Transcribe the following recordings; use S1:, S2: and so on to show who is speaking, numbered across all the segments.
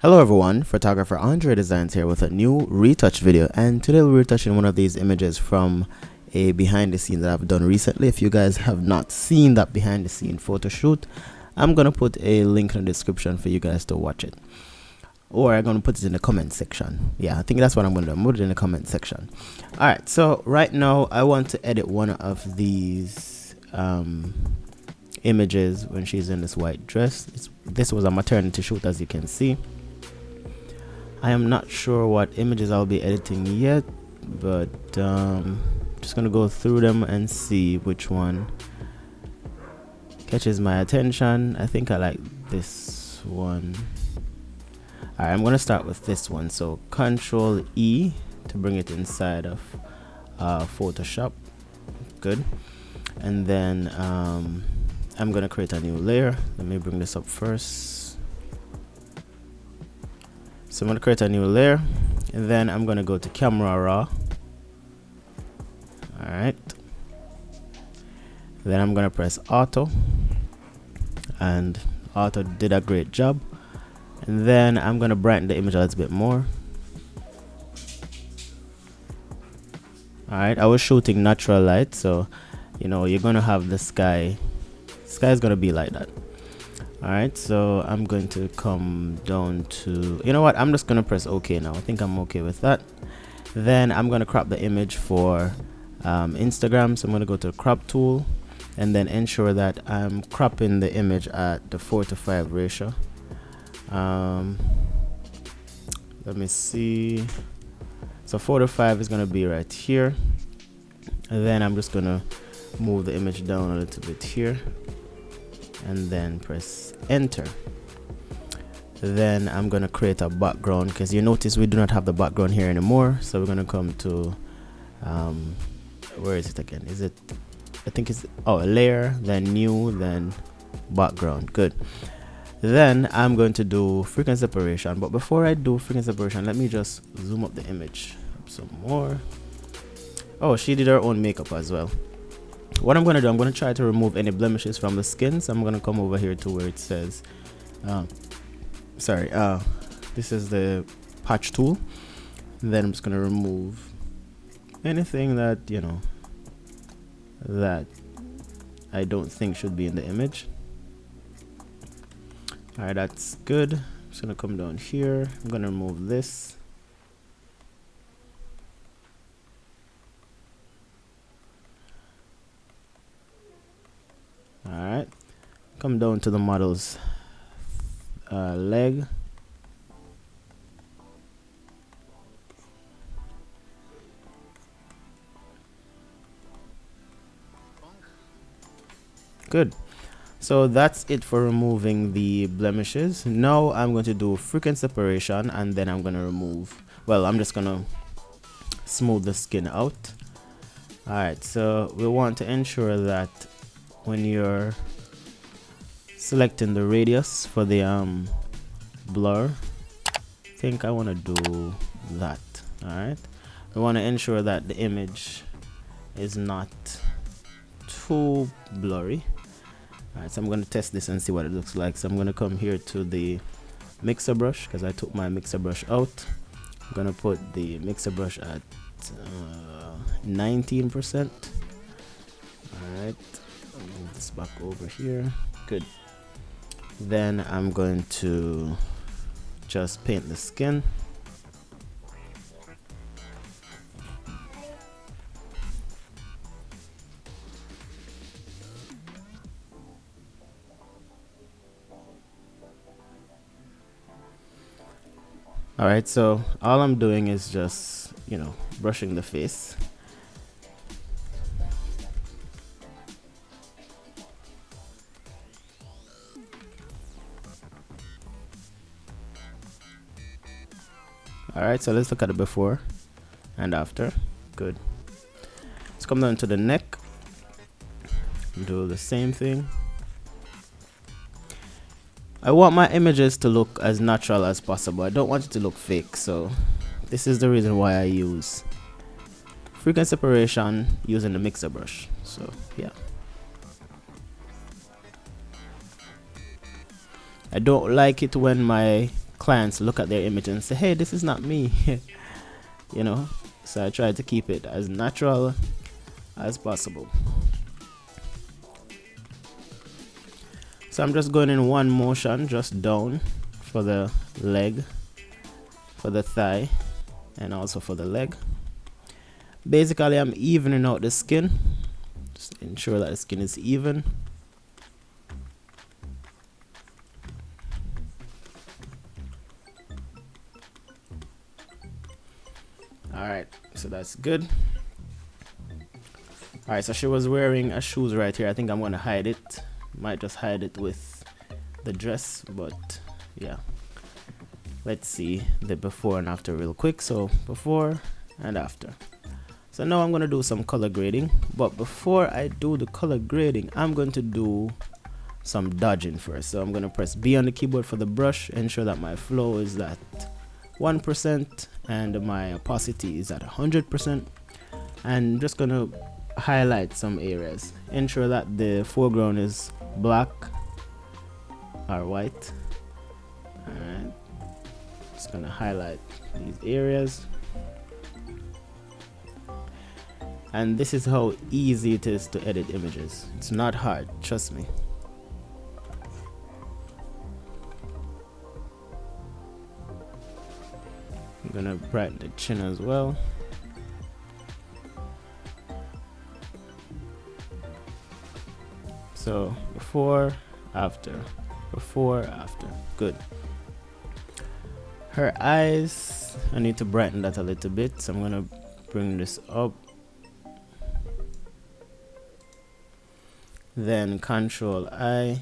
S1: Hello everyone, photographer Andredesignz here with a new retouch video, and today we're retouching one of these images from a behind the scene that I've done recently. If you guys have not seen that behind the scene photo shoot, I'm gonna put a link in the description for you guys to watch it, or I'm gonna put it in the comment section. Yeah, I think that's what I'm gonna do. I'm gonna put it in the comment section. Alright, so right now I want to edit one of these images when she's in this white dress. This was a maternity shoot, as you can see. I am not sure what images I'll be editing yet, but just gonna go through them and see which one catches my attention. I think I like this one. Alright, I'm gonna start with this one. So Control E to bring it inside of Photoshop. Good. And then I'm gonna create a new layer. Let me bring this up first. So I'm going to create a new layer, and then I'm going to go to camera raw. Alright. Then I'm going to press auto, and auto did a great job. And then I'm going to brighten the image a little bit more. Alright, I was shooting natural light, so you know you're going to have the sky is going to be like that. Alright, so I'm going to come down to, you know what, I'm just going to press OK now. I think I'm okay with that. Then I'm going to crop the image for Instagram. So I'm going to go to the crop tool and then ensure that I'm cropping the image at the 4:5 ratio. Let me see. So 4:5 is going to be right here. And then I'm just going to move the image down a little bit here, and then press enter. Then I'm gonna create a background, because you notice we do not have the background here anymore. So we're gonna come to where is it again? Is it, I think it's, oh, layer, then new, then background. Good. Then I'm going to do frequency separation, but before I do frequency separation, let me just zoom up the image some more. Oh, she did her own makeup as well. What I'm going to do, I'm going to try to remove any blemishes from the skin. So I'm going to come over here to where it says this is the patch tool. Then I'm just going to remove anything that, you know, that I don't think should be in the image. Alright, that's good. I'm just going to come down here. I'm going to remove this. Alright, come down to the model's leg. Good. So that's it for removing the blemishes. Now I'm going to do frequency separation, and then I'm going to remove, well, I'm just going to smooth the skin out. Alright, so we want to ensure that when you're selecting the radius for the blur, I think I want to do that. Alright, we want to ensure that the image is not too blurry. Alright, so I'm going to test this and see what it looks like. So I'm going to come here to the mixer brush, because I took my mixer brush out. I'm going to put the mixer brush at 19%. Alright, move this back over here. Good. Then I'm going to just paint the skin. Alright, so all I'm doing is just, you know, brushing the face. Alright, so let's look at the before and after. Good. Let's come down to the neck. Do the same thing. I want my images to look as natural as possible. I don't want it to look fake, so this is the reason why I use frequency separation using the mixer brush. So yeah. I don't like it when my clients look at their image and say, hey, this is not me. You know, so I try to keep it as natural as possible. So I'm just going in one motion, just down for the leg, for the thigh, and also for the leg. Basically, I'm evening out the skin, just ensure that the skin is even. Alright, so that's good. Alright, so she was wearing a shoes right here. I think I'm gonna hide it. Might just hide it with the dress, but yeah. Let's see the before and after real quick. So before and after. So now I'm gonna do some color grading, but before I do the color grading, I'm going to do some dodging first. So I'm gonna press B on the keyboard for the brush, ensure that my flow is at 1% and my opacity is at 100%, and just gonna highlight some areas, ensure that the foreground is black or white, and just gonna highlight these areas. And this is how easy it is to edit images. It's not hard, trust me. I'm gonna brighten the chin as well. So before, after, before, after. Good. Her eyes, I need to brighten that a little bit, so I'm gonna bring this up. Then Control I,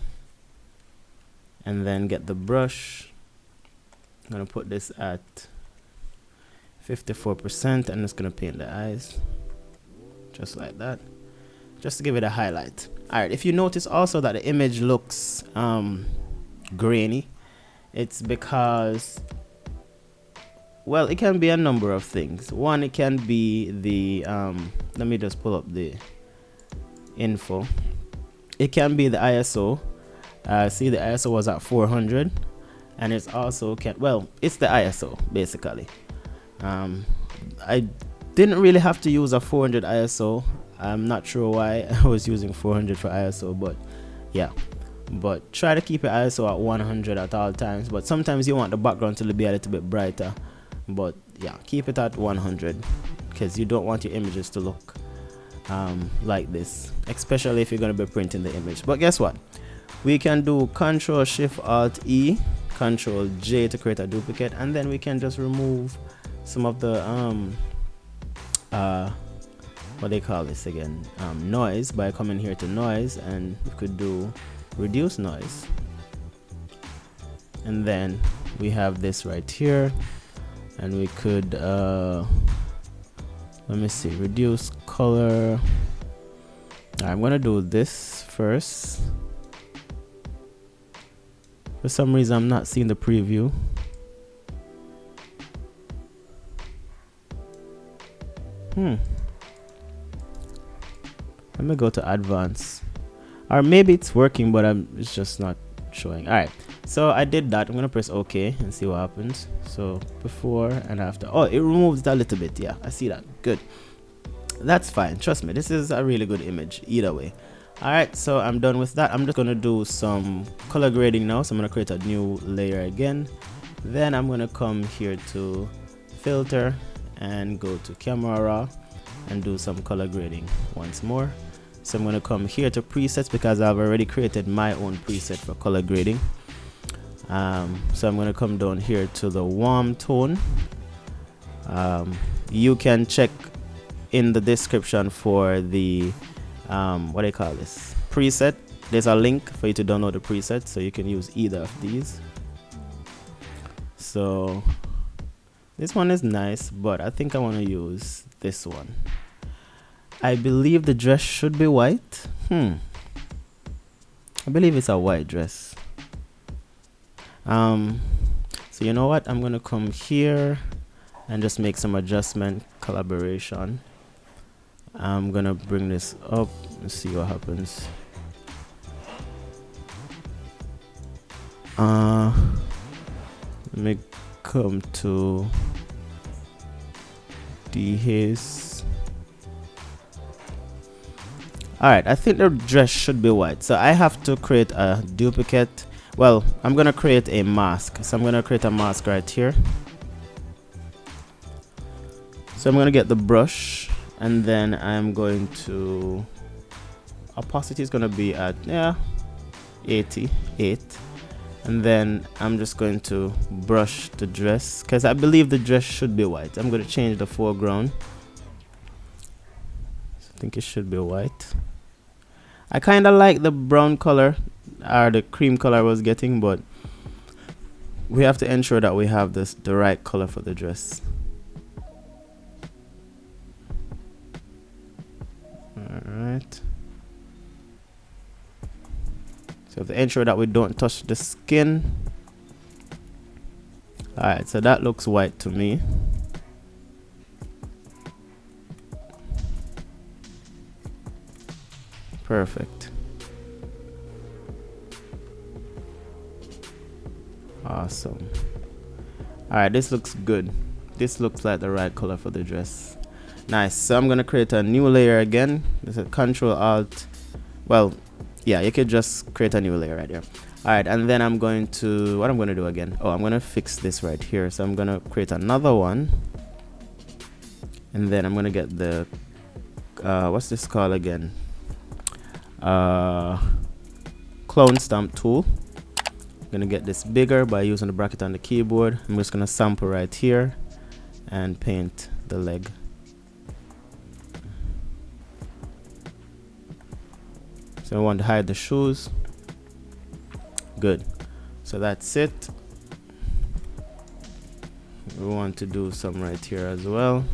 S1: and then get the brush. I'm gonna put this at 54%. I'm just gonna paint the eyes just like that, just to give it a highlight. All right, if you notice also that the image looks grainy, it's because, well, it can be a number of things. One, it can be the let me just pull up the info. It can be the ISO. See, the ISO was at 400, and it's also it's the ISO basically. I didn't really have to use a 400 ISO. I'm not sure why I was using 400 for ISO, but yeah. But try to keep your ISO at 100 at all times. But sometimes you want the background to be a little bit brighter. But yeah, keep it at 100 because you don't want your images to look like this, especially if you're going to be printing the image. But guess what? We can do Control Shift Alt E, Control J to create a duplicate, and then we can just remove some of the what they call this again, noise, by coming here to noise, and we could do reduce noise, and then we have this right here, and we could let me see, reduce color. I'm gonna do this first. For some reason I'm not seeing the preview. Let me go to advanced, or maybe it's working but it's just not showing. All right, so I did that. I'm gonna press OK and see what happens. So before and after. Oh, it removed it a little bit. Yeah, I see that. Good. That's fine, trust me, this is a really good image either way. All right, so I'm done with that. I'm just gonna do some color grading now. So I'm gonna create a new layer again, then I'm gonna come here to filter and go to camera raw and do some color grading once more. So I'm going to come here to presets because I've already created my own preset for color grading. So I'm going to come down here to the warm tone. You can check in the description for the what do you call this, preset. There's a link for you to download the preset, so you can use either of these. So this one is nice, but I think I want to use this one. I believe the dress should be white. I believe it's a white dress. So you know what? I'm gonna come here and just make some adjustment, collaboration. I'm gonna bring this up and see what happens. Let me come to the haze. Alright, I think the dress should be white, so I have to create a duplicate. Well, I'm gonna create a mask, so I'm gonna create a mask right here. So I'm gonna get the brush, and then I'm going to, opacity is gonna be at 88, and then I'm just going to brush the dress because I believe the dress should be white. I'm going to change the foreground. I think it should be white. I kind of like the brown color or the cream color I was getting, but we have to ensure that we have the right color for the dress. Alright. So to ensure that we don't touch the skin. Alright, so that looks white to me. Perfect. Awesome. Alright, this looks good. This looks like the right color for the dress. Nice. So I'm gonna create a new layer again. This is Control Alt. Well, yeah, you could just create a new layer right here. Alright, and then I'm going to, what I'm gonna do again? Oh, I'm gonna fix this right here. So I'm gonna create another one. And then I'm gonna get the what's this called again? Clone stamp tool. I'm gonna get this bigger by using the bracket on the keyboard. I'm just gonna sample right here and paint the leg. So I want to hide the shoes. Good. So that's it. We want to do some right here as well.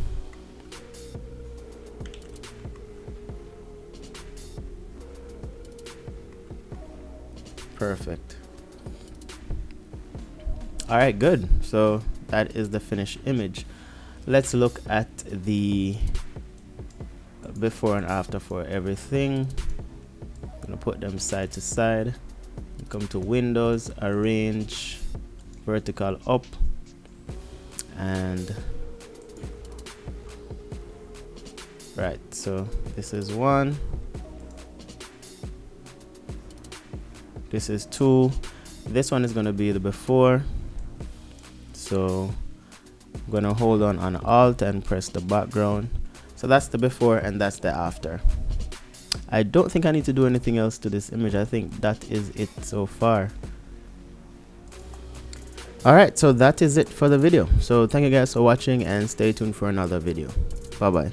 S1: Perfect. Alright, good. So that is the finished image. Let's look at the before and after for everything. I'm gonna put them side to side. Come to Windows, Arrange, Vertical Up, and right. So this is 1. This is 2. This one is gonna be the before. So I'm gonna hold on Alt and press the background. So that's the before and that's the after. I don't think I need to do anything else to this image. I think that is it so far. Alright, so that is it for the video. So thank you guys for watching and stay tuned for another video. Bye bye.